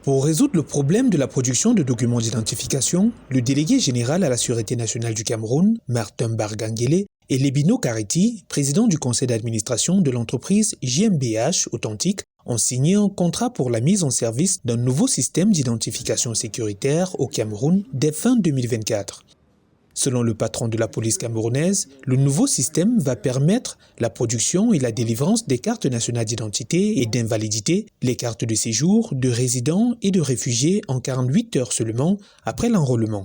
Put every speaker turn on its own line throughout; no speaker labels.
Pour résoudre le problème de la production de documents d'identification, le délégué général à la Sûreté nationale du Cameroun, Martin Bargangele, et Lebino Kariti, président du conseil d'administration de l'entreprise JMBH Authentique, ont signé un contrat pour la mise en service d'un nouveau système d'identification sécuritaire au Cameroun dès fin 2024. Selon le patron de la police camerounaise, le nouveau système va permettre la production et la délivrance des cartes nationales d'identité et d'invalidité, les cartes de séjour, de résidents et de réfugiés en 48 heures seulement après l'enrôlement.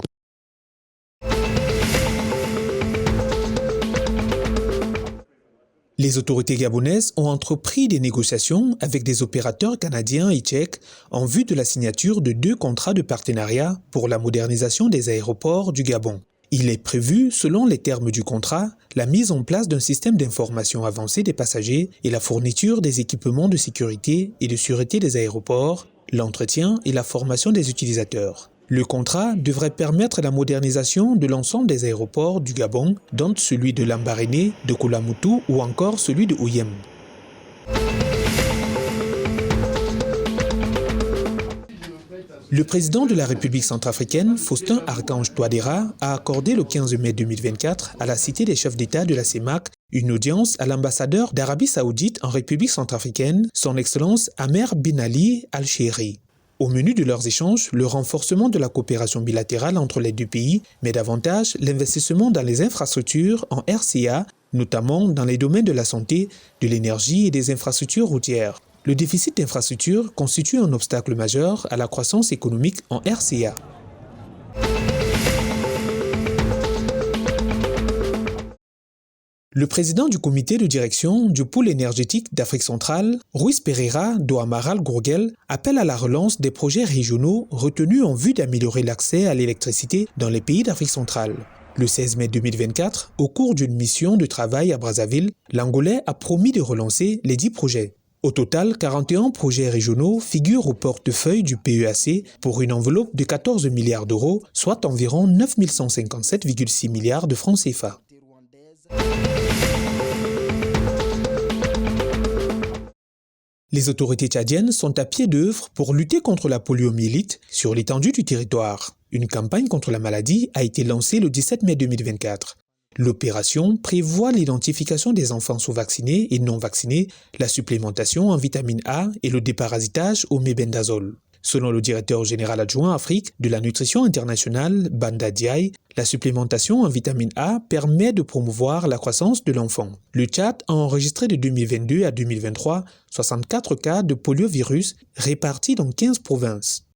Les autorités gabonaises ont entrepris des négociations avec des opérateurs canadiens et tchèques en vue de la signature de 2 contrats de partenariat pour la modernisation des aéroports du Gabon. Il est prévu, selon les termes du contrat, la mise en place d'un système d'information avancé des passagers et la fourniture des équipements de sécurité et de sûreté des aéroports, l'entretien et la formation des utilisateurs. Le contrat devrait permettre la modernisation de l'ensemble des aéroports du Gabon, dont celui de Lambaréné, de Koulamoutou ou encore celui de Ouyem. Le président de la République centrafricaine, Faustin Archange Touadéra, a accordé le 15 mai 2024 à la Cité des chefs d'État de la CEMAC une audience à l'ambassadeur d'Arabie Saoudite en République centrafricaine, son Excellence Amer Bin Ali Al-Chéri. Au menu de leurs échanges, le renforcement de la coopération bilatérale entre les 2 pays, mais davantage l'investissement dans les infrastructures en RCA, notamment dans les domaines de la santé, de l'énergie et des infrastructures routières. Le déficit d'infrastructures constitue un obstacle majeur à la croissance économique en RCA. Le président du comité de direction du pôle énergétique d'Afrique centrale, Ruiz Pereira do Amaral Gurgel, appelle à la relance des projets régionaux retenus en vue d'améliorer l'accès à l'électricité dans les pays d'Afrique centrale. Le 16 mai 2024, au cours d'une mission de travail à Brazzaville, l'Angolais a promis de relancer les 10 projets. Au total, 41 projets régionaux figurent au portefeuille du PEAC pour une enveloppe de 14 milliards d'euros, soit environ 9 157,6 milliards de francs CFA. Les autorités tchadiennes sont à pied d'œuvre pour lutter contre la poliomyélite sur l'étendue du territoire. Une campagne contre la maladie a été lancée le 17 mai 2024. L'opération prévoit l'identification des enfants sous-vaccinés et non vaccinés, la supplémentation en vitamine A et le déparasitage au mébendazole. Selon le directeur général adjoint Afrique de la nutrition internationale, Banda Diaye, la supplémentation en vitamine A permet de promouvoir la croissance de l'enfant. Le Tchad a enregistré de 2022 à 2023 64 cas de poliovirus répartis dans 15 provinces.